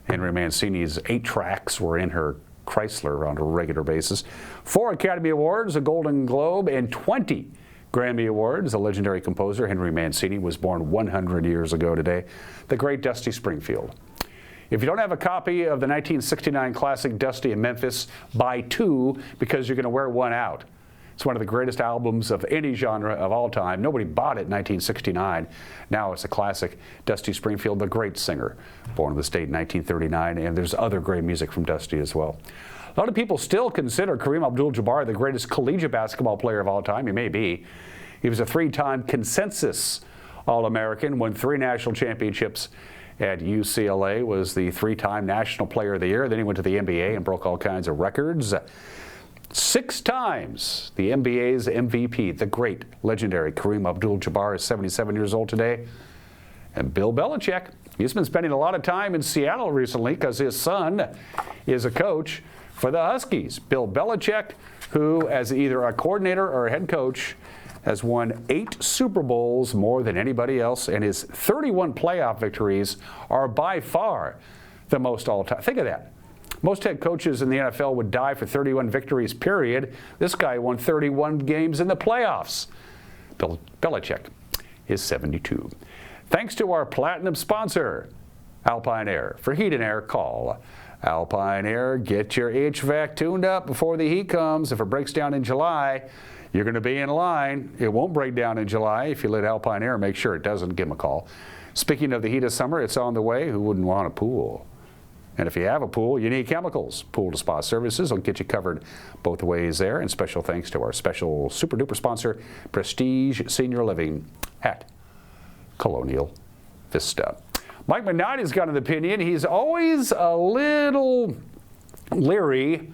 Henry Mancini's 8 tracks were in her Chrysler on a regular basis. 4 Academy Awards, a Golden Globe, and 20 Grammy Awards. The legendary composer Henry Mancini was born 100 years ago today. The great Dusty Springfield. If you don't have a copy of the 1969 classic Dusty in Memphis, buy 2, because you're going to wear one out. It's one of the greatest albums of any genre of all time. Nobody bought it in 1969. Now it's a classic. Dusty Springfield, the great singer, born in the state in 1939, and there's other great music from Dusty as well. A lot of people still consider Kareem Abdul-Jabbar the greatest collegiate basketball player of all time. He may be. He was a 3-time consensus All-American, won 3 national championships at UCLA, was the 3-time National Player of the Year. Then he went to the NBA and broke all kinds of records. 6 times the NBA's MVP, the great, legendary Kareem Abdul-Jabbar, is 77 years old today. And Bill Belichick, he's been spending a lot of time in Seattle recently because his son is a coach for the Huskies. Bill Belichick, who as either a coordinator or a head coach, has won 8 Super Bowls, more than anybody else, and his 31 playoff victories are by far the most all-time. Think of that. Most head coaches in the NFL would die for 31 victories, period. This guy won 31 games in the playoffs. Bill Belichick is 72. Thanks to our platinum sponsor, Alpine Air. For heat and air, call Alpine Air. Get your HVAC tuned up before the heat comes. If it breaks down in July, you're going to be in line. It won't break down in July. If you let Alpine Air make sure it doesn't, give them a call. Speaking of the heat of summer, it's on the way. Who wouldn't want a pool? And if you have a pool, you need chemicals. Pool to Spa Services will get you covered both ways there. And special thanks to our special super duper sponsor, Prestige Senior Living at Colonial Vista. Mike Minotti's got an opinion. He's always a little leery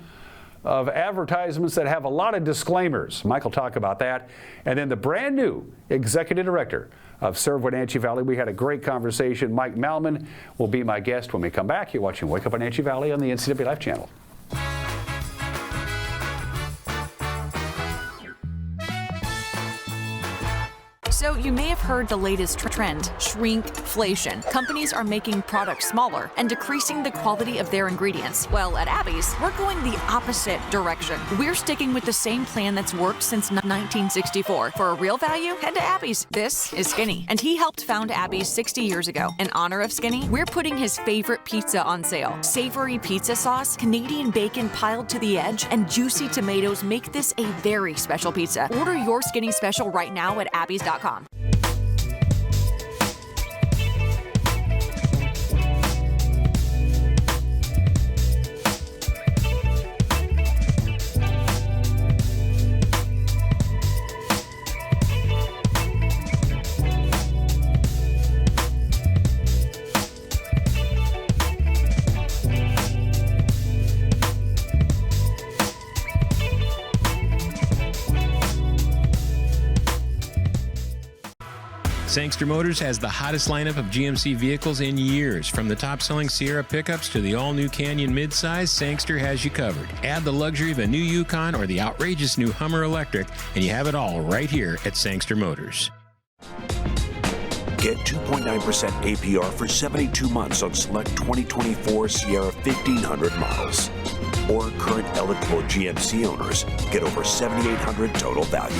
of advertisements that have a lot of disclaimers. Mike will talk about that. And then the brand new executive director of Serve Wenatchee Valley. We had a great conversation. Mike Malman will be my guest when we come back. You're watching Wake Up Wenatchee Valley on the NCW Life channel. you may have heard the latest trend, shrinkflation. Companies are making products smaller and decreasing the quality of their ingredients. Well, at Abby's, we're going the opposite direction. We're sticking with the same plan that's worked since 1964. For a real value, head to Abby's. This is Skinny, and he helped found Abby's 60 years ago. In honor of Skinny, we're putting his favorite pizza on sale. Savory pizza sauce, Canadian bacon piled to the edge, and juicy tomatoes make this a very special pizza. Order your Skinny special right now at abbys.com. Sangster Motors has the hottest lineup of GMC vehicles in years. From the top-selling Sierra pickups to the all-new Canyon midsize, Sangster has you covered. Add the luxury of a new Yukon or the outrageous new Hummer Electric, and you have it all right here at Sangster Motors. Get 2.9% APR for 72 months on select 2024 Sierra 1500 models. Or current eligible GMC owners get over $7,800 total value.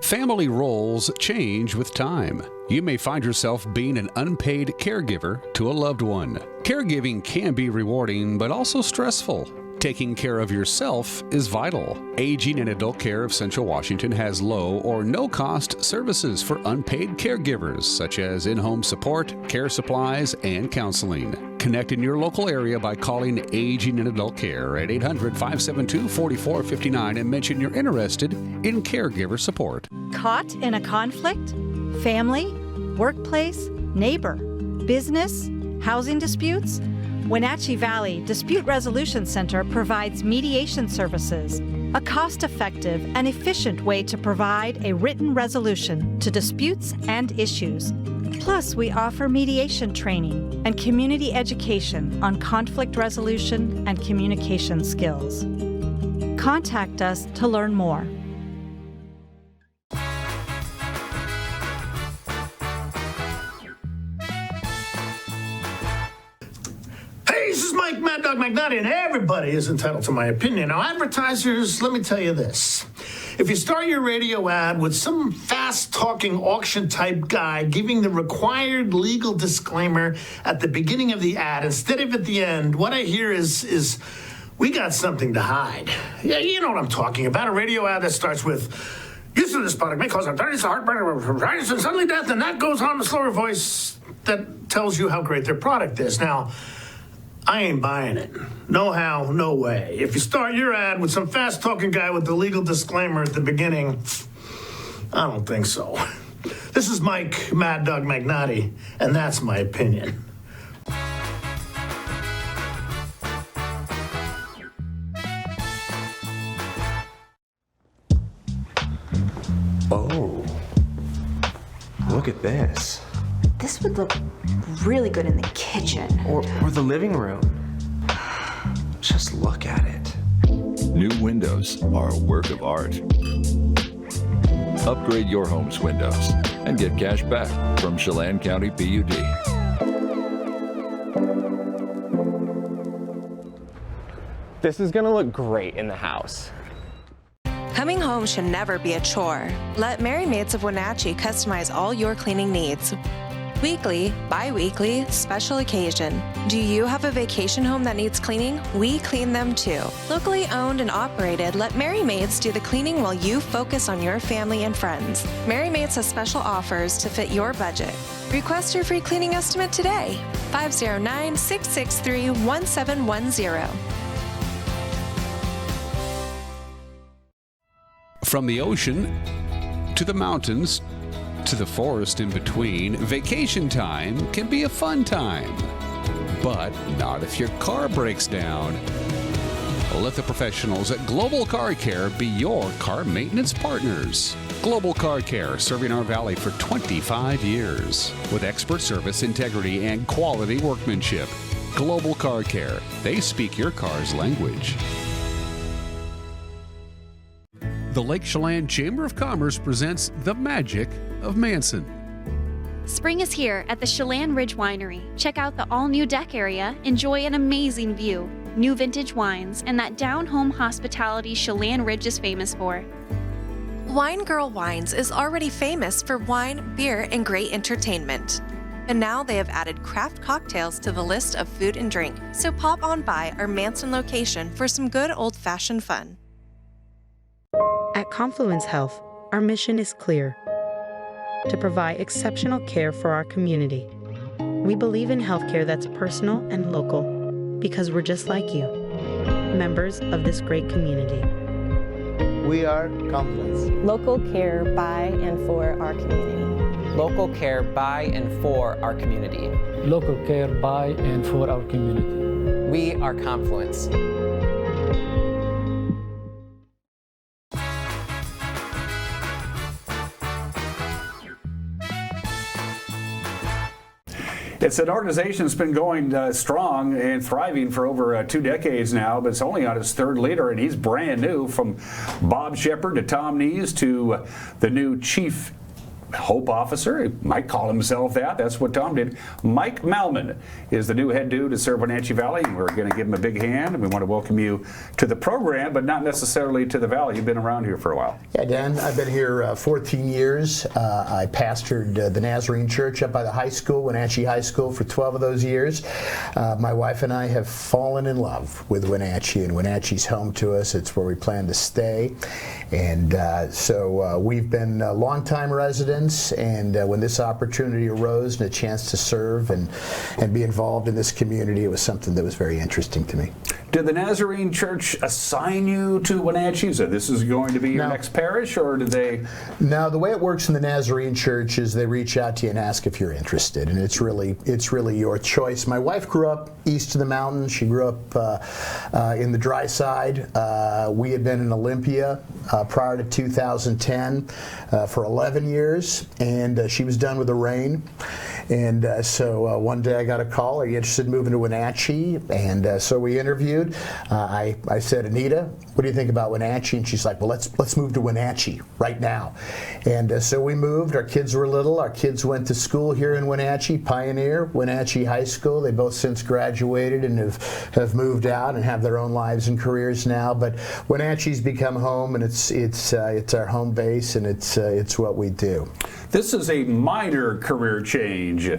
Family roles change with time. You may find yourself being an unpaid caregiver to a loved one. Caregiving can be rewarding, but also stressful. Taking care of yourself is vital. Aging and Adult Care of Central Washington has low or no cost services for unpaid caregivers, such as in-home support, care supplies, and counseling. Connect in your local area by calling Aging and Adult Care at 800-572-4459 and mention you're interested in caregiver support. Caught in a conflict? Family? Workplace? Neighbor? Business? Housing disputes? Wenatchee Valley Dispute Resolution Center provides mediation services, a cost-effective and efficient way to provide a written resolution to disputes and issues. Plus, we offer mediation training and community education on conflict resolution and communication skills. Contact us to learn more. This is Mike Mad Dog McNutty, and everybody is entitled to my opinion. Now, advertisers, let me tell you this. If you start your radio ad with some fast-talking auction-type guy giving the required legal disclaimer at the beginning of the ad instead of at the end, what I hear is we got something to hide. Yeah, you know what I'm talking about. A radio ad that starts with, use of this product may cause arthritis, heartburn, and suddenly death, and that goes on in a slower voice that tells you how great their product is. Now, I ain't buying it. No how, no way. If you start your ad with some fast-talking guy with the legal disclaimer at the beginning, I don't think so. This is Mike Mad Dog McNutty, and that's my opinion. Oh, look at this. This would look really good in the kitchen. Or the living room. Just look at it. New windows are a work of art. Upgrade your home's windows and get cash back from Chelan County PUD. This is gonna look great in the house. Coming home should never be a chore. Let Merry Maids of Wenatchee customize all your cleaning needs. Weekly, bi-weekly, special occasion. Do you have a vacation home that needs cleaning? We clean them too. Locally owned and operated, let Merry Maids do the cleaning while you focus on your family and friends. Merry Maids has special offers to fit your budget. Request your free cleaning estimate today. 509-663-1710. From the ocean to the mountains to the forest in between, vacation time can be a fun time. But not if your car breaks down. Let the professionals at Global Car Care be your car maintenance partners. Global Car Care, serving our valley for 25 years. With expert service, integrity, and quality workmanship. Global Car Care. They speak your car's language. the Lake Chelan Chamber of Commerce presents The Magic of Manson. Spring is here at the Chelan Ridge Winery. Check out the all-new deck area, enjoy an amazing view, new vintage wines, and that down-home hospitality Chelan Ridge is famous for. Wine Girl Wines is already famous for wine, beer, and great entertainment. And now they have added craft cocktails to the list of food and drink, so pop on by our Manson location for some good old-fashioned fun. At Confluence Health, our mission is clear: to provide exceptional care for our community. We believe in healthcare that's personal and local, because we're just like you, members of this great community. We are Confluence. Local care by and for our community. Local care by and for our community. Local care by and for our community. We are Confluence. It's an organization that's been going strong and thriving for over 2 decades now, but it's only on its 3rd leader, and he's brand new, from Bob Shepard to Tom Nees to the new Chief Hope Officer. He might call himself that. That's what Tom did. Mike Malman is the new head dude to serve Wenatchee Valley, and we're going to give him a big hand, and we want to welcome you to the program, but not necessarily to the Valley. You've been around here for a while. Yeah, Dan, I've been here 14 years. I pastored the Nazarene Church up by the high school, Wenatchee High School, for 12 of those years. My wife and I have fallen in love with Wenatchee, and Wenatchee's home to us. It's where we plan to stay. And so we've been longtime residents, and when this opportunity arose and a chance to serve and be involved in this community, it was something that was very interesting to me. Did the Nazarene Church assign you to Wenatchee? So this is going to be your next parish, or did they? No, the way it works in the Nazarene Church is they reach out to you and ask if you're interested, and it's really your choice. My wife grew up east of the mountains. She grew up in the dry side. We had been in Olympia prior to 2010 for 11 years, and she was done with the rain. And so one day I got a call, are you interested in moving to Wenatchee? And so we interviewed. I said, Anita, what do you think about Wenatchee? And she's like, well, let's move to Wenatchee right now. And so we moved. Our kids were little. Our kids went to school here in Wenatchee, Pioneer, Wenatchee High School. They both since graduated and have moved out and have their own lives and careers now. But Wenatchee's become home, and it's our home base, and it's what we do. This is a minor career change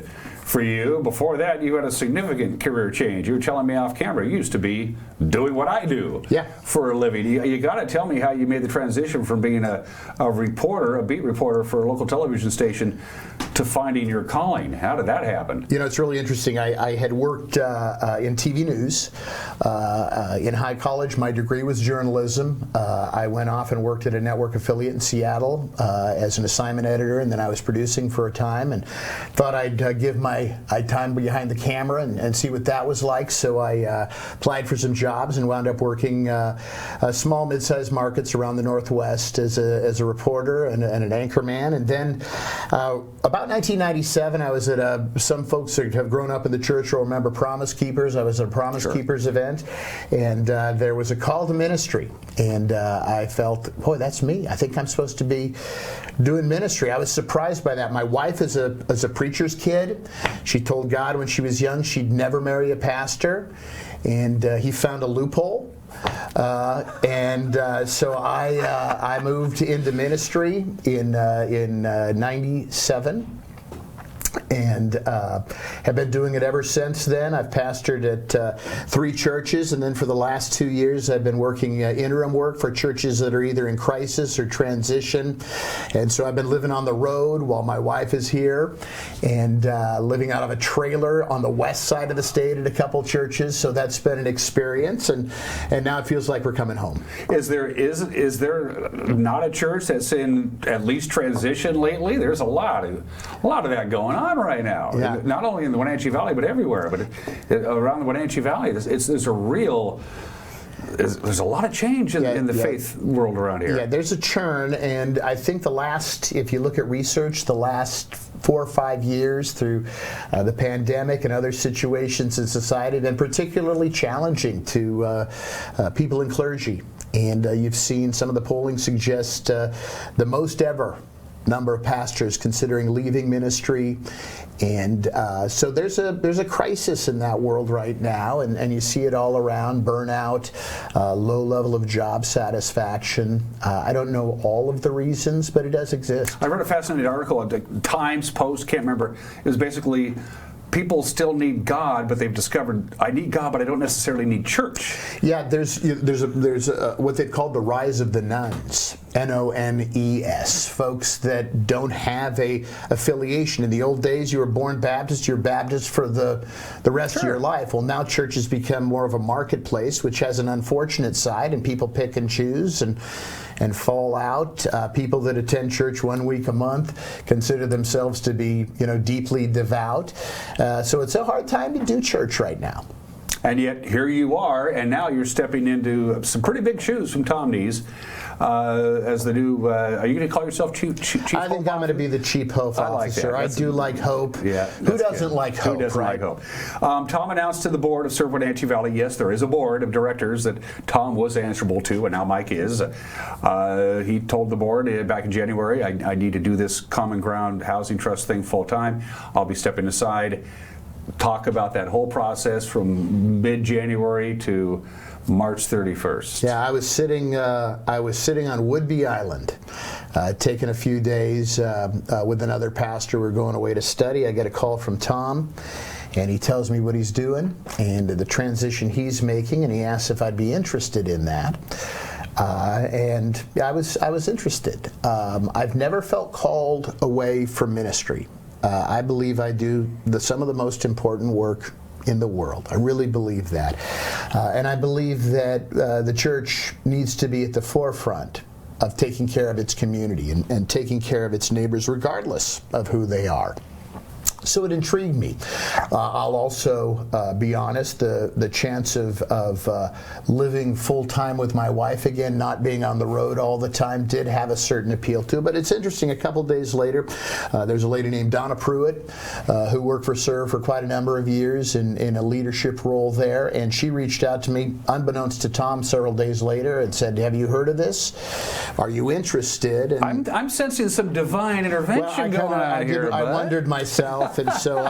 for you. Before that, you had a significant career change. You were telling me off camera, you used to be doing what I do for a living. You got to tell me how you made the transition from being a reporter, a beat reporter for a local television station, to finding your calling. How did that happen? You know, it's really interesting. I had worked in TV news in high college. My degree was journalism. I went off and worked at a network affiliate in Seattle as an assignment editor, and then I was producing for a time, and thought I'd give my time behind the camera and see what that was like. So I applied for some jobs and wound up working small, mid-sized markets around the Northwest as a reporter and an anchorman. And then about 1997, I was at some folks that have grown up in the church will remember Promise Keepers. I was at a Promise Keepers event, and there was a call to ministry. And I felt, boy, that's me. I think I'm supposed to be doing ministry. I was surprised by that. My wife is a preacher's kid. She told God when she was young she'd never marry a pastor, and he found a loophole. So I moved into ministry in 97. And have been doing it ever since then. I've pastored at 3 churches, and then for the last 2 years I've been working interim work for churches that are either in crisis or transition. And so I've been living on the road while my wife is here, and living out of a trailer on the west side of the state at a couple churches. So that's been an experience, and now it feels like we're coming home. Is there not a church that's in at least transition lately? There's a lot of that going on right now. Yeah. Not only in the Wenatchee Valley, but everywhere. But around the Wenatchee Valley, there's a real there's a lot of change in the faith world around here. Yeah, there's a churn, and I think if you look at research, the last 4 or 5 years through the pandemic and other situations in society have been particularly challenging to people in clergy. And you've seen some of the polling suggest the most ever number of pastors considering leaving ministry, and so there's a crisis in that world right now, and you see it all around: burnout, low level of job satisfaction. I don't know all of the reasons, but it does exist. I read a fascinating article at the Times Post, can't remember. It was basically, people still need God, but they've discovered, I need God, but I don't necessarily need church. Yeah, there's what they called the rise of the nones, N-O-N-E-S, folks that don't have a affiliation. In the old days, you were born Baptist, you're Baptist for the rest of your life. Well, now church has become more of a marketplace, which has an unfortunate side, and people pick and choose and fall out. People that attend church 1 week a month consider themselves to be, deeply devout. So it's a hard time to do church right now. And yet here you are, and now you're stepping into some pretty big shoes from Tom Nees as the new. Are you going to call yourself chief? I think I'm going to be the chief hope officer. I do like hope. Yeah, who doesn't like hope? Who doesn't like hope? Tom announced to the board of Serve Wenatchee Valley. Yes, there is a board of directors that Tom was answerable to, and now Mike is. He told the board back in January, I need to do this Common Ground Housing Trust thing full time. I'll be stepping aside. Talk about that whole process from mid-January to March 31st. Yeah, I was sitting on Whidbey Island, taking a few days with another pastor. We're going away to study. I get a call from Tom, and he tells me what he's doing and the transition he's making, and he asks if I'd be interested in that. And I was interested. I've never felt called away from ministry. I believe I do some of the most important work in the world. I really believe that. And I believe that the church needs to be at the forefront of taking care of its community and taking care of its neighbors regardless of who they are. So it intrigued me. I'll also be honest, the chance of living full-time with my wife again, not being on the road all the time, did have a certain appeal to it. But it's interesting, a couple days later, there's a lady named Donna Pruitt who worked for Serve for quite a number of years in a leadership role there, and she reached out to me, unbeknownst to Tom, several days later and said, have you heard of this? Are you interested? And I'm sensing some divine intervention going on here. I wondered myself. And so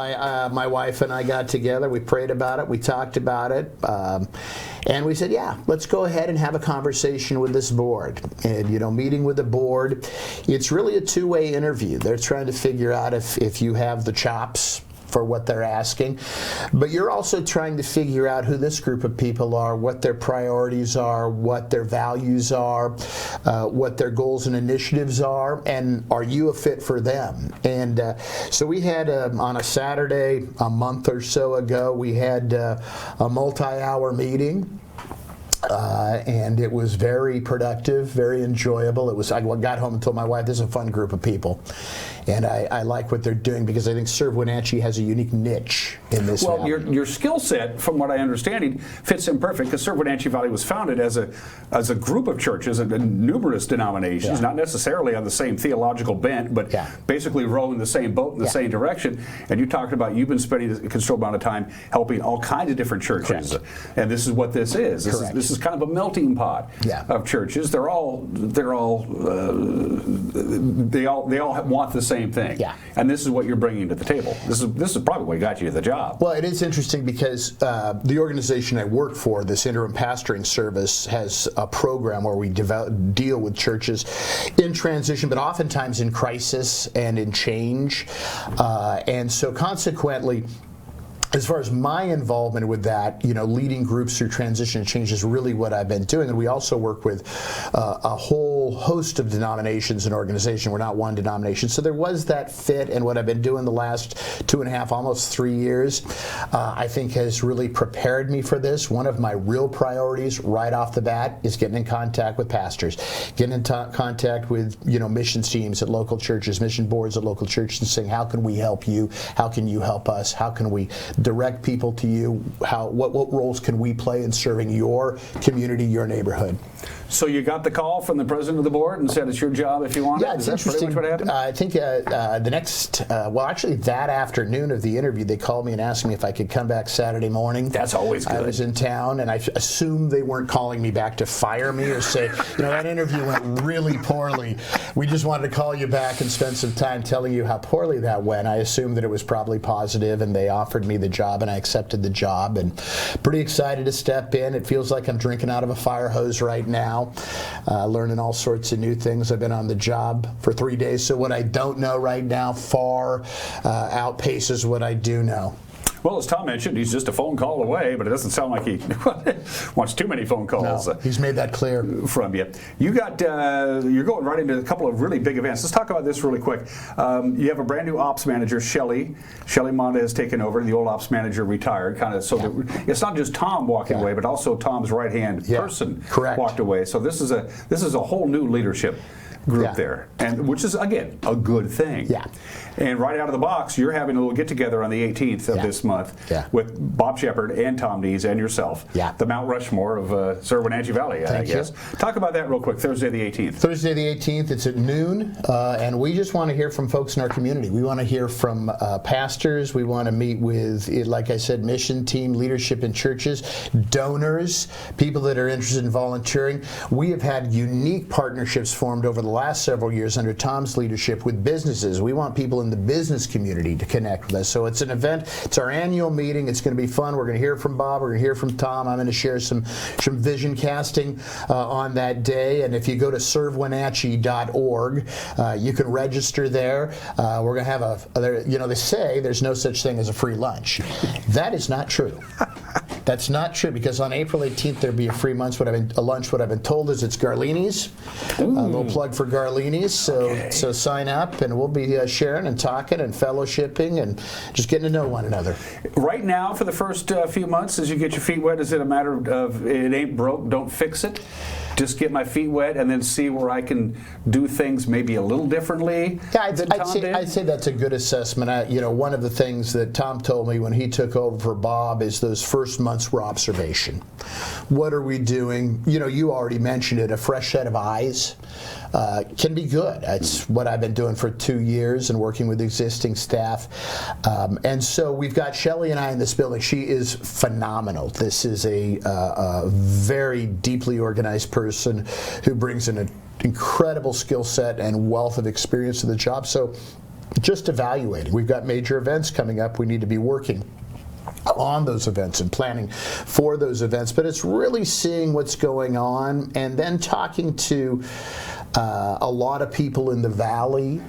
my wife and I got together, we prayed about it, we talked about it, and we said, yeah, let's go ahead and have a conversation with this board. And, meeting with the board, it's really a two-way interview. They're trying to figure out if you have the chops for what they're asking, but you're also trying to figure out who this group of people are, what their priorities are, what their values are, what their goals and initiatives are, and are you a fit for them? And so we had on a Saturday a month or so ago, we had a multi-hour meeting. And it was very productive, very enjoyable. I got home and told my wife, this is a fun group of people. And I like what they're doing because I think Serve Wenatchee has a unique niche in this. Well, your skill set, from what I understand, fits in perfect because Serve Wenatchee Valley was founded as a group of churches and numerous denominations, not necessarily on the same theological bent, but basically rowing the same boat in the same direction. And you talked about you've been spending a considerable amount of time helping all kinds of different churches, and this is what this is. This is kind of a melting pot of churches. They all want the same thing. And this is what you're bringing to the table. This is probably what got you the job. Well, it is interesting because the organization I work for, this interim pastoring service, has a program where we deal with churches in transition, but oftentimes in crisis and in change. And so consequently, as far as my involvement with that, leading groups through transition and change is really what I've been doing. And we also work with a whole whole host of denominations and organizations. We're not one denomination. So there was that fit, and what I've been doing the last 2.5, almost 3 years, I think has really prepared me for this. One of my real priorities right off the bat is getting in contact with pastors, getting in contact with missions teams at local churches, mission boards at local churches, and saying, how can we help you? How can you help us? How can we direct people to you? What roles can we play in serving your community, your neighborhood? So you got the call from the president of the board and said it's your job if you want it? Yeah, it's interesting. Pretty much what happened? I think the next, actually that afternoon of the interview, they called me and asked me if I could come back Saturday morning. That's always good. I was in town, and I assumed they weren't calling me back to fire me or say, that interview went really poorly. We just wanted to call you back and spend some time telling you how poorly that went. I assumed that it was probably positive, and they offered me the job, and I accepted the job, and pretty excited to step in. It feels like I'm drinking out of a fire hose right now. Learning all sorts of new things. I've been on the job for 3 days, so what I don't know right now far outpaces what I do know. Well, as Tom mentioned, he's just a phone call away, but it doesn't sound like he wants too many phone calls. No, he's made that clear from you. You're going right into a couple of really big events. Let's talk about this really quick. You have a brand new ops manager, Shelly. Shelly Monda has taken over. The old ops manager retired, that it's not just Tom walking away, but also Tom's right-hand person walked away. So this is a whole new leadership group there, and which is again a good thing. Yeah. And right out of the box, you're having a little get-together on the 18th of this month with Bob Shepard and Tom Nees and yourself. Yeah. The Mount Rushmore of Wenatchee Valley, I guess. Talk about that real quick. Thursday the 18th. Thursday the 18th. It's at noon, and we just want to hear from folks in our community. We want to hear from pastors. We want to meet with, like I said, mission team, leadership in churches, donors, people that are interested in volunteering. We have had unique partnerships formed over the last several years under Tom's leadership with businesses. We want people in the business community to connect with us. So it's an event. It's our annual meeting. It's going to be fun. We're going to hear from Bob. We're going to hear from Tom. I'm going to share some vision casting on that day. And if you go to servewenatchee.org, you can register there. We're going to have they say there's no such thing as a free lunch. That is not true. That's not true, because on April 18th there'll be a free lunch. What I've been told is it's Garlini's. A little plug for Garlini's. So sign up, and we'll be sharing and talking and fellowshipping and just getting to know one another. Right now, for the first few months, as you get your feet wet, is it a matter of it ain't broke, don't fix it? Just get my feet wet and then see where I can do things maybe a little differently. Yeah, I'd say that's a good assessment. One of the things that Tom told me when he took over for Bob is those first months were observation. What are we doing? You already mentioned it. A fresh set of eyes can be good. That's what I've been doing for 2 years and working with existing staff. And so we've got Shelly and I in this building. She is phenomenal. This is a very deeply organized person who brings an incredible skill set and wealth of experience to the job. So just evaluating. We've got major events coming up. We need to be working on those events and planning for those events. But it's really seeing what's going on and then talking to a lot of people in the Valley,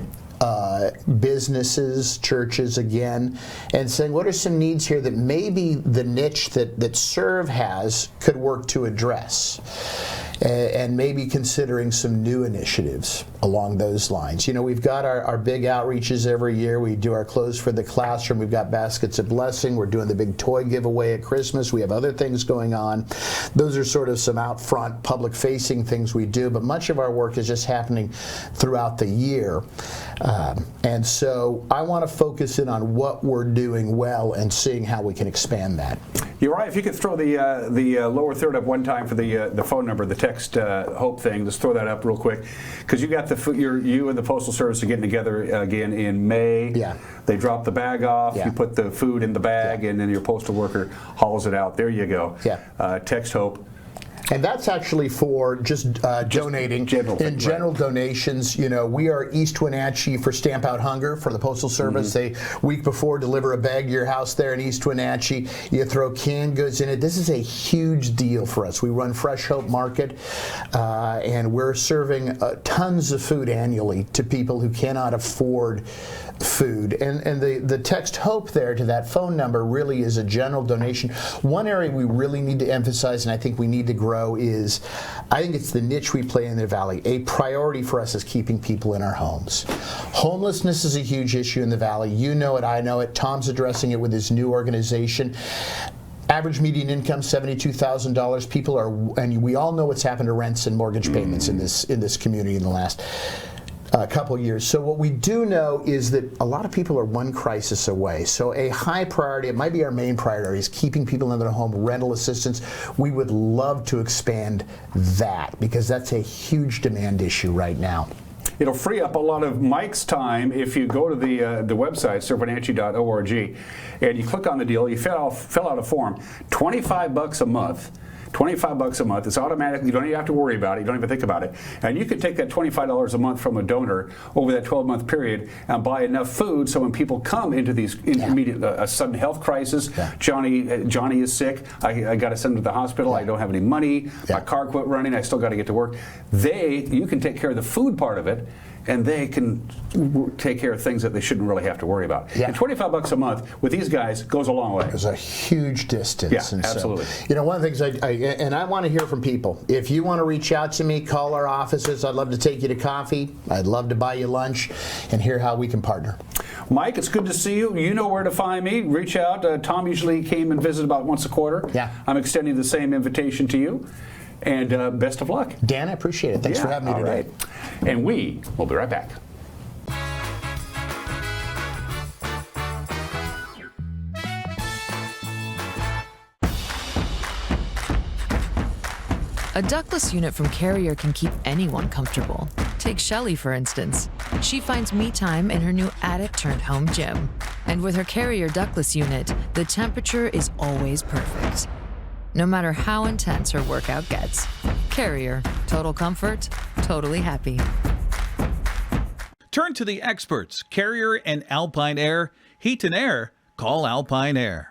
businesses, churches again, and saying what are some needs here that maybe the niche that Serve has could work to address. And maybe considering some new initiatives along those lines. We've got our big outreaches every year. We do our Clothes for the Classroom. We've got Baskets of Blessing. We're doing the big toy giveaway at Christmas. We have other things going on. Those are sort of some out front, public-facing things we do, but much of our work is just happening throughout the year. And so I want to focus in on what we're doing well and seeing how we can expand that. You're right. If you could throw the lower third up one time for the phone number, the text Hope thing, just throw that up real quick, because you got you and the Postal Service are getting together again in May. Yeah. They drop the bag off. Yeah. You put the food in the bag, and then your postal worker hauls it out. There you go. Yeah. Text Hope. And that's actually for just donating. General donations. We are East Wenatchee for Stamp Out Hunger for the Postal Service. They, week before, deliver a bag to your house there in East Wenatchee. You throw canned goods in it. This is a huge deal for us. We run Fresh Hope Market, and we're serving tons of food annually to people who cannot afford food. And the text Hope there to that phone number really is a general donation. One area we really need to emphasize, and I think we need to grow, grow is, I think it's the niche we play in the Valley. A priority for us is keeping people in our homes. Homelessness is a huge issue in the Valley. You know it, I know it. Tom's addressing it with his new organization. Average median income, $72,000. People are, and we all know what's happened to rents and mortgage payments in this community in the last couple years. So what we do know is that a lot of people are one crisis away. So a high priority, it might be our main priority, is keeping people in their home, rental assistance. We would love to expand that because that's a huge demand issue right now. It'll free up a lot of Mike's time if you go to the website, servewenatchee.org, and you click on the deal, you fill out a form, $25 a month. $25 a month. It's automatic. You don't even have to worry about it. You don't even think about it. And you can take that $25 a month from a donor over that 12-month period and buy enough food so when people come into these immediate, a sudden health crisis, Johnny is sick, I got to send him to the hospital, I don't have any money, my car quit running, I still got to get to work. You can take care of the food part of it, and they can take care of things that they shouldn't really have to worry about. And $25 a month with these guys goes a long way. There's a huge distance. Yeah, and absolutely. So, you know, one of the things I want to hear from people. If you want to reach out to me, call our offices. I'd love to take you to coffee. I'd love to buy you lunch and hear how we can partner. Mike, it's good to see you. You know where to find me. Reach out. Tom usually came and visited about once a quarter. Yeah. I'm extending the same invitation to you. And best of luck. Dan, I appreciate it. Thanks for having me today. Right. And we will be right back. A ductless unit from Carrier can keep anyone comfortable. Take Shelly, for instance. She finds me time in her new attic-turned-home gym. And with her Carrier ductless unit, the temperature is always perfect. No matter how intense her workout gets. Carrier. Total comfort, totally happy. Turn to the experts, Carrier and Alpine Air. Heat and air, call Alpine Air.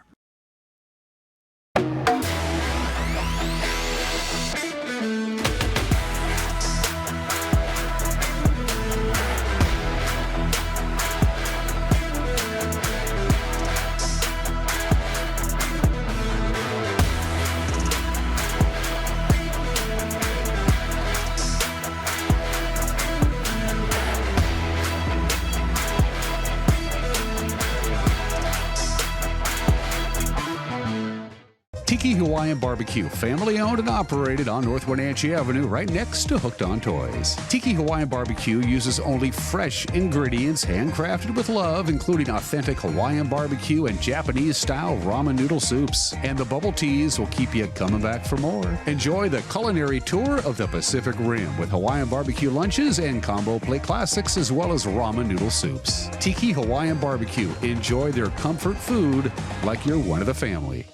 Tiki Hawaiian Barbecue, family owned and operated on North Wenatchee Avenue, right next to Hooked on Toys. Tiki Hawaiian Barbecue uses only fresh ingredients handcrafted with love, including authentic Hawaiian barbecue and Japanese-style ramen noodle soups. And the bubble teas will keep you coming back for more. Enjoy the culinary tour of the Pacific Rim with Hawaiian barbecue lunches and combo plate classics, as well as ramen noodle soups. Tiki Hawaiian Barbecue. Enjoy their comfort food like you're one of the family.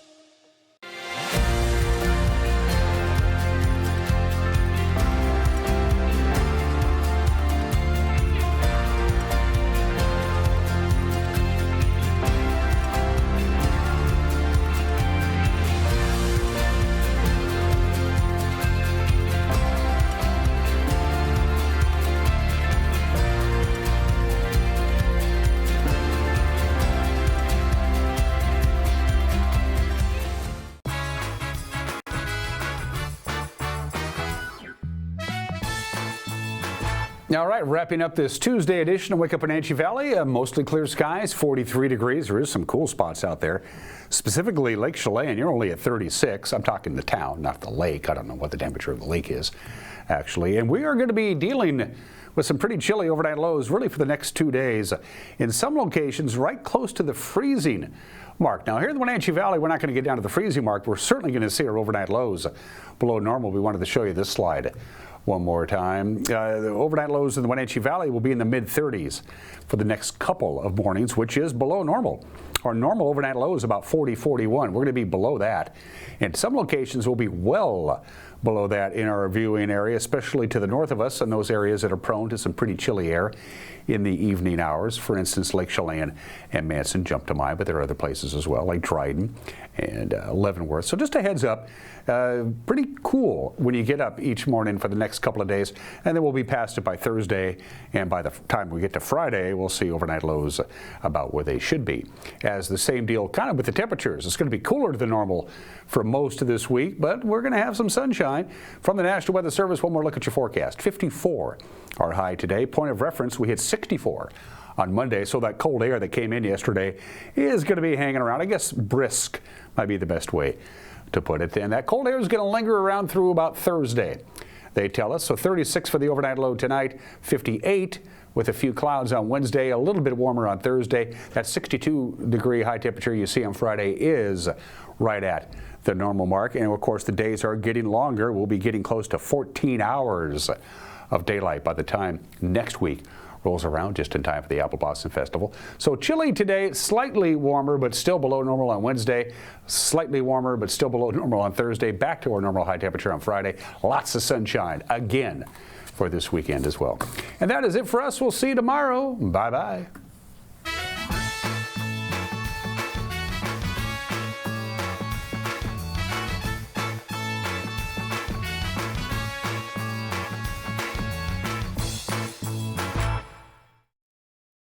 All right, wrapping up this Tuesday edition of Wake Up Wenatchee Valley. Mostly clear skies, 43 degrees. There is some cool spots out there. Specifically Lake Chelan, you're only at 36. I'm talking the town, not the lake. I don't know what the temperature of the lake is, actually. And we are going to be dealing with some pretty chilly overnight lows really for the next 2 days. In some locations, right close to the freezing mark. Now, here in the Wenatchee Valley, we're not going to get down to the freezing mark. We're certainly going to see our overnight lows below normal. We wanted to show you this slide one more time. The overnight lows in the Wenatchee Valley will be in the mid-30s for the next couple of mornings, which is below normal. Our normal overnight low is about 40, 41. We're going to be below that. And some locations will be well below that in our viewing area, especially to the north of us and those areas that are prone to some pretty chilly air in the evening hours. For instance, Lake Chelan and Manson jump to mind, but there are other places as well, like Dryden and Leavenworth. So just a heads up, pretty cool when you get up each morning for the next couple of days, and then we'll be past it by Thursday, and by the time we get to Friday, we'll see overnight lows about where they should be. As the same deal kind of with the temperatures. It's going to be cooler than normal for most of this week, but we're going to have some sunshine. sunshine. From the National Weather Service, one more look at your forecast. 54 our high today. Point of reference, we hit 64 on Monday, so that cold air that came in yesterday is going to be hanging around. I guess brisk might be the best way to put it. And that cold air is going to linger around through about Thursday, they tell us. So 36 for the overnight low tonight, 58 with a few clouds on Wednesday, a little bit warmer on Thursday. That 62-degree high temperature you see on Friday is right at the normal mark. And of course, the days are getting longer. We'll be getting close to 14 hours of daylight by the time next week rolls around, just in time for the Apple Blossom Festival. So chilly today, slightly warmer, but still below normal on Wednesday. Slightly warmer, but still below normal on Thursday. Back to our normal high temperature on Friday. Lots of sunshine again for this weekend as well. And that is it for us. We'll see you tomorrow. Bye-bye.